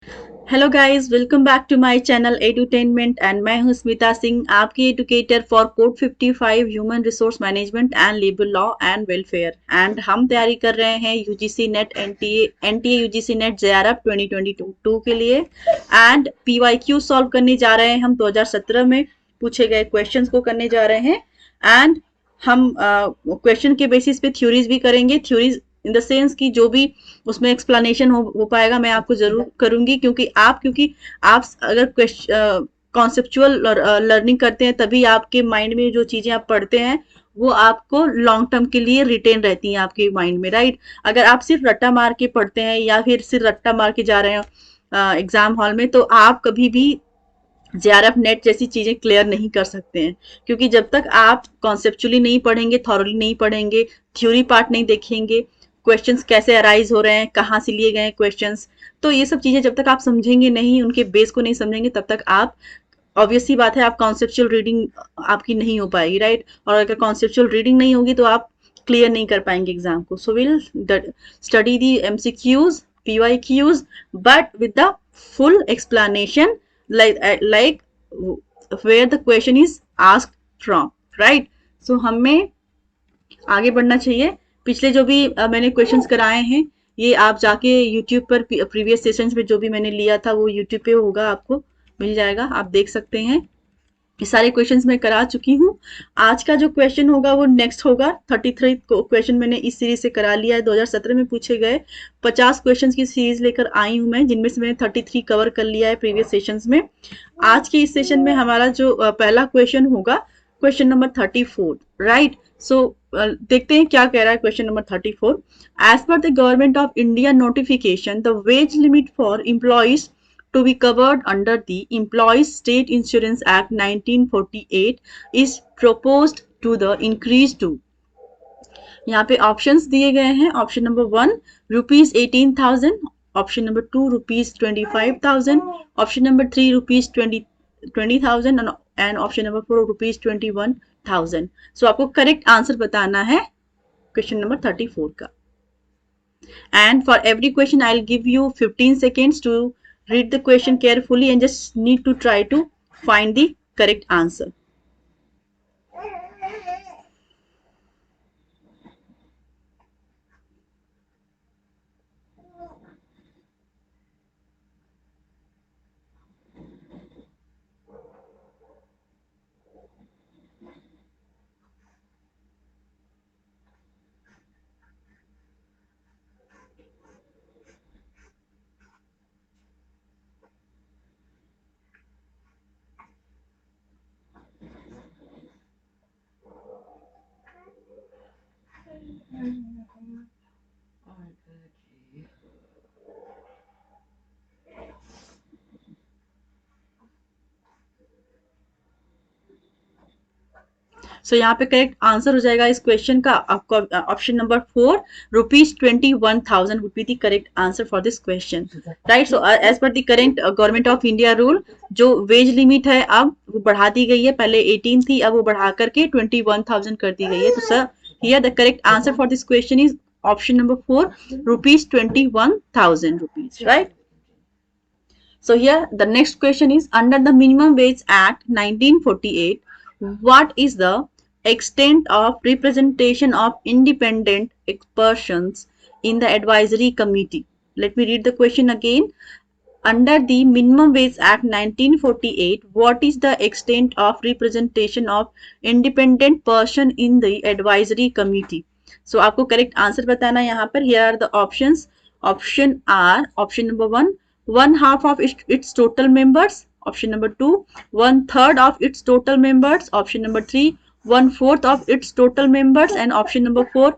Hello guys, welcome back to my channel edutainment and मैं हूं स्मिता सिंह, आपकी educator for code 55 human resource management and labour law and welfare. And हम तैयारी कर रहे हैं UGC NET NTA UGC NET JRF 2022 के लिए। एंड पीवाईक्यू सॉल्व करने जा रहे हैं हम 2017 में पूछे गए क्वेश्चंस को करने जा रहे हैं। एंड हम क्वेश्चन के बेसिस पे थ्योरीज भी करेंगे। थ्योरीज इन द सेंस कि जो भी उसमें एक्सप्लेनेशन हो पाएगा मैं आपको जरूर करूंगी, क्योंकि आप अगर कॉन्सेप्चुअल लर्निंग करते हैं तभी आपके माइंड में जो चीजें आप पढ़ते हैं वो आपको लॉन्ग टर्म के लिए रिटेन रहती हैं आपके माइंड में, राइट। अगर आप सिर्फ रट्टा मार के पढ़ते हैं या फिर सिर्फ रट्टा मार के जा रहे हैं एग्जाम हॉल में, तो आप कभी भी जेआरएफ नेट जैसी चीजें क्लियर नहीं कर सकते हैं। क्योंकि जब तक आप कॉन्सेप्चुअली नहीं पढ़ेंगे, थॉरली नहीं पढ़ेंगे, थ्योरी पार्ट नहीं देखेंगे, क्वेश्चंस कैसे अराइज हो रहे हैं, कहाँ से लिए गए हैं क्वेश्चंस, तो ये सब चीजें जब तक आप समझेंगे नहीं, उनके बेस को नहीं समझेंगे, तब तक आप ऑब्वियस सी बात है आप कॉन्सेप्चुअल रीडिंग आपकी नहीं हो पाएगी, राइट। और अगर कॉन्सेप्चुअल रीडिंग नहीं होगी तो आप क्लियर नहीं कर पाएंगे एग्जाम को। So will study the MCQs, PYQs, but with the full explanation, like where the question is asked from, right। so हमें आगे बढ़ना चाहिए। पिछले जो भी मैंने क्वेश्चंस कराए हैं ये आप जाके यूट्यूब पर प्रीवियस सेशंस में जो भी मैंने लिया था वो यूट्यूब पे होगा, आपको मिल जाएगा, आप देख सकते हैं। ये सारे क्वेश्चंस मैं करा चुकी हूँ। आज का जो क्वेश्चन होगा वो नेक्स्ट होगा। 33 क्वेश्चन मैंने इस सीरीज से करा लिया है। 2017 में पूछे गए 50 क्वेश्चंस की सीरीज लेकर आई हूँ मैं, जिनमें से मैंने 33 कवर कर लिया है प्रीवियस सेशंस में। आज के इस सेशन में हमारा जो पहला क्वेश्चन होगा क्वेश्चन नंबर 34, राइट। सो देखते हैं क्या कह रहा है question number 34। As per the government of India notification, the wage limit for employees to be covered under the Employees State Insurance Act 1948 is proposed to the increase to। यहाँ पे options दिए गए हैं। Option number 1 ₹18,000, option number 2 ₹25,000, option number 3 ₹20,000 and option number 4 ₹21,000। सो आपको correct answer बताना है question number 34 का। And for every question I'll give you 15 seconds to read the question carefully and just need to try to find the correct answer। सो यहाँ पे correct answer हो जाएगा इस question का आपको option number 4 ₹21,000 would be the correct answer for this question, right। so as per the current government of India rule, जो veg limit है अब वो बढ़ा दी गई है। पहले 18 थी, अब वो बढ़ा करके 21,000 कर दी गई है। तो sir here the correct answer for this question is option number 4 ₹21,000, right। So here the next question is, under the Minimum Wage Act 1948, what is the extent of representation of independent persons in the advisory committee? Let me read the question again. Under the Minimum Wage Act 1948, what is the extent of representation of independent person in the advisory committee? So आपको correct answer बताना है यहाँ पर। Here are the options. Option R, option number 1, 1/2 of its total members. Option number 2, 1/3 of its total members. Option number 3, 1/4 of its total members. And option number 4,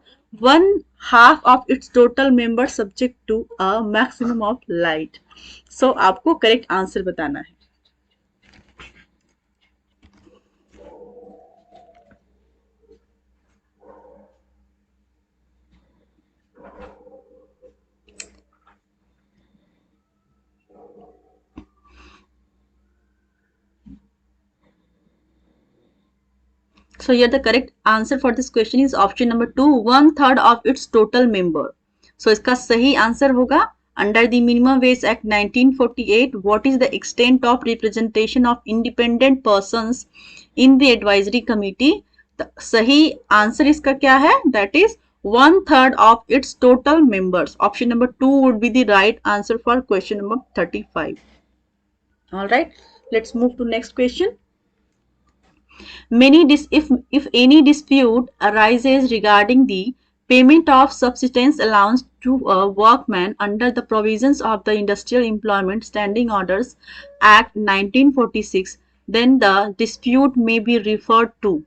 1/2 of its total members subject to a maximum of light। सो आपको correct answer बताना है। So here the correct answer for this question is option number 2, 1/3 of its total member। So इसका सही answer होगा under the Minimum Wage Act 1948, what is the extent of representation of independent persons in the advisory committee? The सही answer इसका क्या है? That is 1/3 of its total members. Option number 2 would be the right answer for question number 35. All right, let's move to next question. If any dispute arises regarding the payment of subsistence allowance to a workman under the provisions of the Industrial Employment Standing Orders Act 1946, then the dispute may be referred to.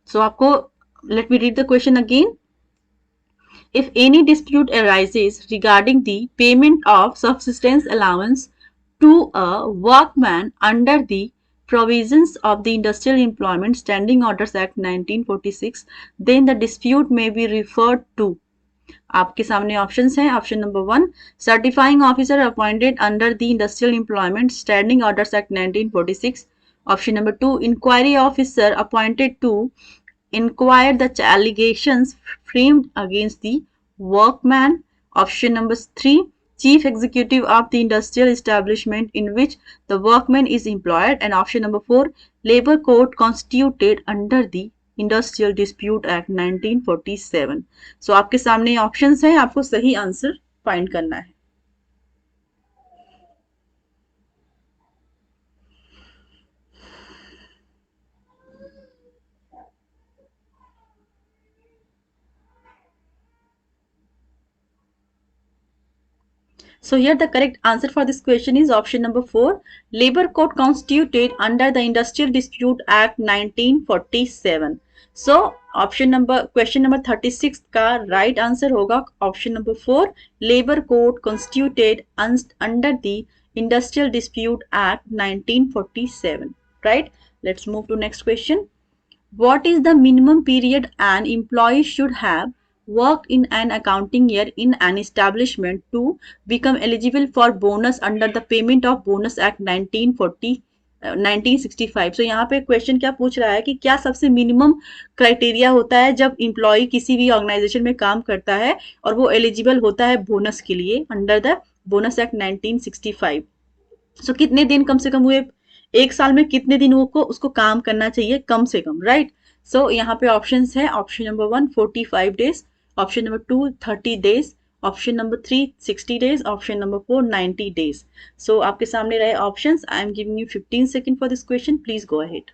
So आपको, let me read the question again. If any dispute arises regarding the payment of subsistence allowance to a workman under the provisions of the Industrial Employment Standing Orders Act 1946, then the dispute may be referred to. आपके सामने options हैं. Option number 1, certifying officer appointed under the industrial employment standing orders act 1946. Option number 2, inquiry officer appointed to inquire the allegations framed against the workman. Option number 3, chief executive of the industrial establishment in which the workman is employed. And option number 4, labor court constituted under the industrial dispute act 1947. सो आपके सामने options हैं, आपको सही answer find करना है. So here the correct answer for this question is option number 4. Labor Code constituted under the Industrial Dispute Act 1947. So question number 36 का right answer होगा option number 4. Labor Code constituted under the Industrial Dispute Act 1947. Right? Let's move to next question. What is the minimum period an employee should have worked in an accounting year in an establishment to become eligible for bonus under the Payment of Bonus Act 1965? So यहाँ पे question क्या पूछ रहा है कि क्या सबसे minimum criteria होता है जब इम्प्लॉय किसी भी ऑर्गेनाइजेशन में काम करता है और वो एलिजिबल होता है बोनस के लिए अंडर द बोनस एक्ट 1965. सो कितने दिन कम से कम हुए, एक साल में कितने दिनों को उसको काम करना चाहिए कम से कम, राइट? सो यहाँ पे ऑप्शंस है. Option number 1 45 days, option number 2 30 days, option number 3 60 days, option number 4 90 days. So आपके सामने रहे options. I am giving you 15 second for this question. Please go ahead.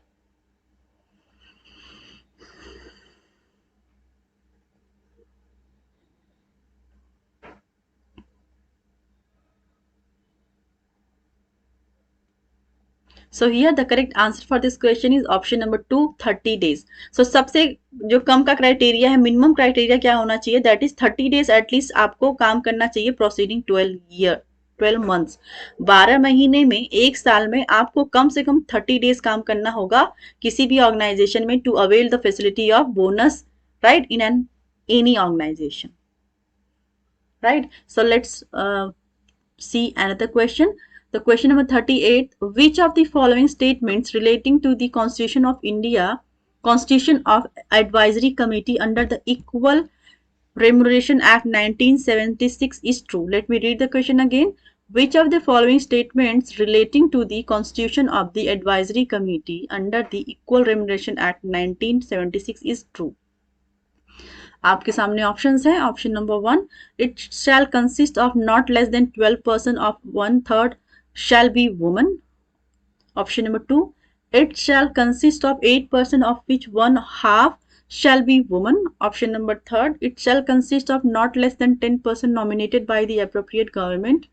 So here the correct answer for this question is option number 2 30 days. So सबसे जो कम का criteria है, minimum criteria क्या होना चाहिए, दैट इज 30 डेज एटलीस्ट आपको काम करना चाहिए प्रोसीडिंग 12 मंथ्स. 12 महीने में, एक साल में आपको कम से कम 30 डेज काम करना होगा किसी भी ऑर्गेनाइजेशन में to avail the facility of bonus, right, in an any organisation, right? So let's see another question. The question number 38, which of the following statements relating to the Constitution of India, Constitution of Advisory Committee under the Equal Remuneration Act 1976 is true? Let me read the question again. Which of the following statements relating to the Constitution of the Advisory Committee under the Equal Remuneration Act 1976 is true? आपके सामने options हैं. Option number 1, it shall consist of not less than 12% of 1/3 shall be women. Option number 2, it shall consist of 8% of which 1/2 shall be women. Option number 3, it shall consist of not less than 10% nominated by the appropriate government.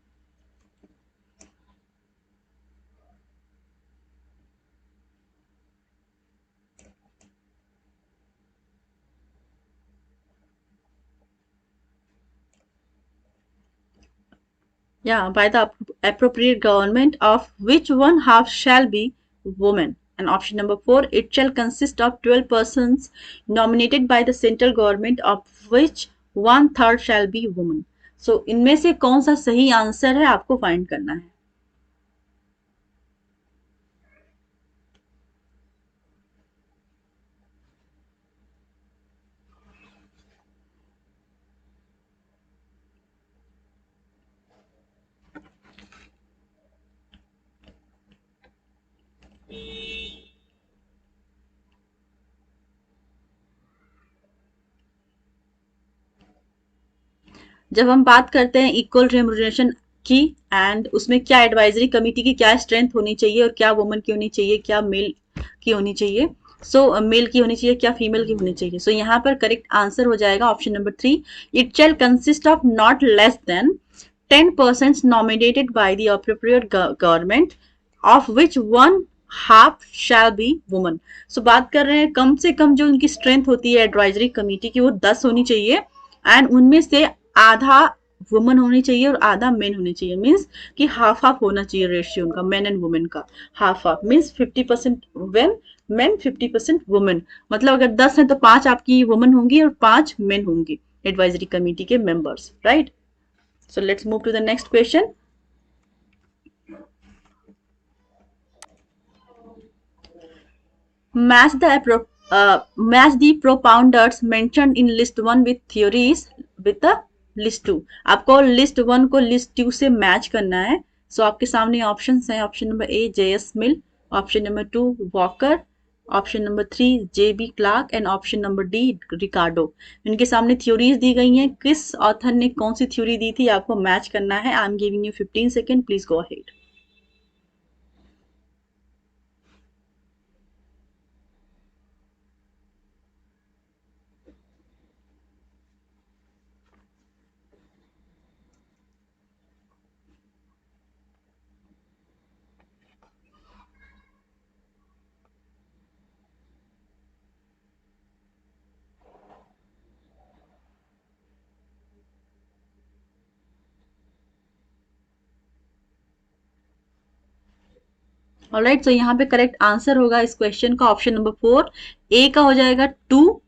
Yeah, by the appropriate government, of which 1/2 shall be women. And option number 4, it shall consist of 12 persons nominated by the central government, of which 1/3 shall be women. So इनमें से कौन सा सही answer है आपको find करना है. जब हम बात करते हैं इक्वल रेम्यूनरेशन की एंड उसमें क्या एडवाइजरी कमेटी की क्या स्ट्रेंथ होनी चाहिए और क्या वुमन की होनी चाहिए, क्या मेल की होनी चाहिए, सो मेल की होनी चाहिए, क्या फीमेल की होनी चाहिए। सो यहाँ पर करेक्ट आंसर हो जाएगा option number 3, it shall consist of not less than 10% nominated by the appropriate government of which one half shall be woman। सो बात कर रहे हैं कम से कम जो उनकी स्ट्रेंथ होती है एडवाइजरी कमेटी की वो 10 होनी चाहिए एंड उनमें से आधा वुमन होनी चाहिए और आधा मेन होनी चाहिए। मीन्स कि हाफ हाफ होना चाहिए रेशियो उनका मेन एंड वुमेन का, half half means 50% when main 50% women. मतलब अगर 10 है तो 5 आपकी वुमन होंगी और 5 मेन होंगी एडवाइजरी कमेटी के members, right. So let's move to the next question. Match the propounders mentioned in list 1 with theories with the list 2। आपको list 1 को list 2 से मैच करना है। सो आपके सामने ऑप्शंस हैं, option number A JS Mill, option number 2 Walker, option number 3 JB Clarke and option number D Ricardo. इनके सामने थ्योरीज दी गई हैं, किस ऑथर ने कौन सी थ्योरी दी थी आपको मैच करना है। I am giving you 15 second, please go ahead. Alright, so यहाँ पे करेक्ट आंसर होगा इस क्वेश्चन का ऑप्शन नंबर 4, ए का हो जाएगा 2।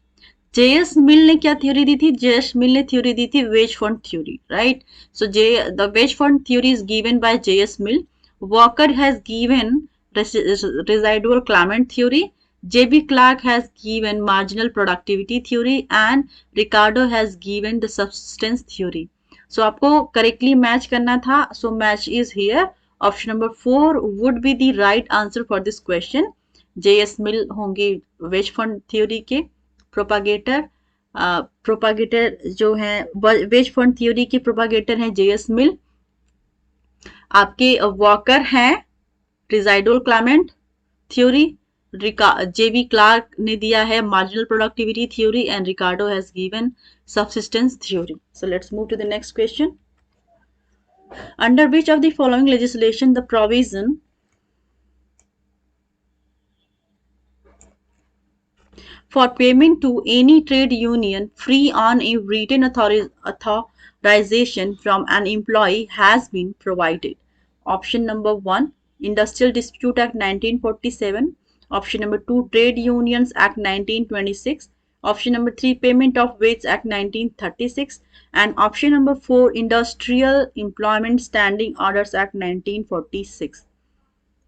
जेएस मिल ने क्या थ्योरी दी थी, जेएस मिल ने थ्योरी दी थी wage fund theory, right. So J the wage fund theory is given by JS Mill, Walker has given residual clement theory, JB Clark has given marginal productivity theory and Ricardo has given the substance theory। so आपको correctly match करना था, so match is here, option number 4 would be the right answer for this question। JS मिल होंगे veg fund theory के प्रोपागेटर, प्रोपागेटर जो है veg fund theory के प्रोपागेटर हैं JS मिल। आपके वॉकर हैं residual clement theory, JB Clark ने दिया है marginal productivity theory and Ricardo has given subsistence theory. So let's move to the next question. Under which of the following legislation the provision for payment to any trade union free on a written authorization from an employee has been provided? Option number 1, Industrial Dispute Act 1947. Option number 2, Trade Unions Act 1926. Option number 3, Payment of Wage Act 1936. And option number 4, Industrial Employment Standing Orders Act 1946.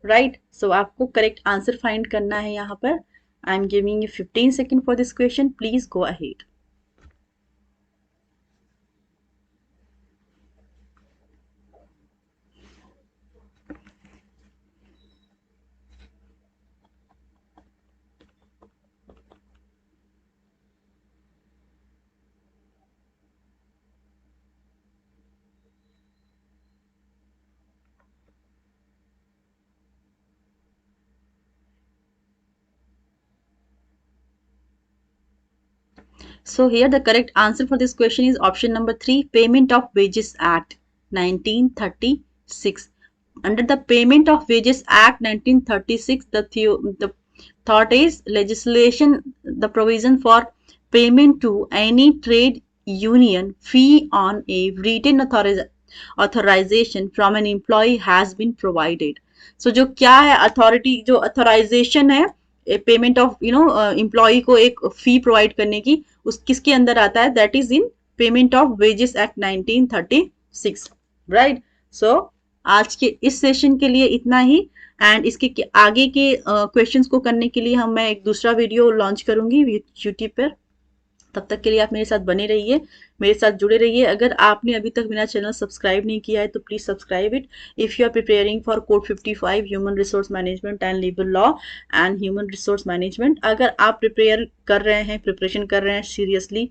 Right, सो आपको correct answer find करना है यहाँ पर। आई am giving you 15 second for this question, please go ahead. So here the correct answer for this question is option number 3, Payment of Wages Act 1936. Under the Payment of Wages Act 1936, the thought is legislation, the provision for payment to any trade union fee on a written authorization from an employee has been provided। So जो क्या है authority, जो authorisation है payment of employ को एक फी provide करने की, उस किसके अंदर आता है, that is in payment of wages act 1936, right. So आज के इस सेशन के लिए इतना ही एंड इसके आगे के क्वेश्चंस को करने के लिए मैं एक दूसरा वीडियो लॉन्च करूंगी यूट्यूब पर। तब तक के लिए आप मेरे साथ बने रहिए, मेरे साथ जुड़े रहिए। अगर आपने अभी तक मेरा चैनल सब्सक्राइब नहीं किया है तो please subscribe it. If you are preparing for code 55 human resource management and labour law and human resource management, अगर आप प्रिपेयर कर रहे हैं, प्रिपरेशन कर रहे हैं सीरियसली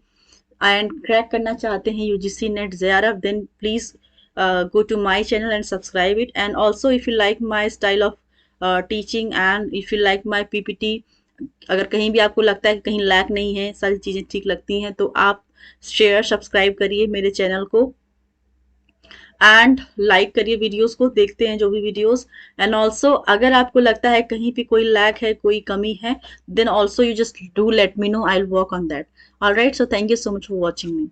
एंड क्रैक करना चाहते हैं UGC NET JRF, then please go to my channel and subscribe it. And also if you like my style of teaching and if you like my ppt, अगर कहीं भी आपको लगता है कि कहीं लैक नहीं है, सारी चीज़ें ठीक लगती हैं, तो आप शेयर सब्सक्राइब करिए मेरे चैनल को एंड लाइक करिए वीडियोस को, देखते हैं जो भी वीडियोस। एंड ऑल्सो अगर आपको लगता है कहीं पे कोई लैक है, कोई कमी है, then also you just do let me know, I will work on that. Alright, so thank you so much for watching me.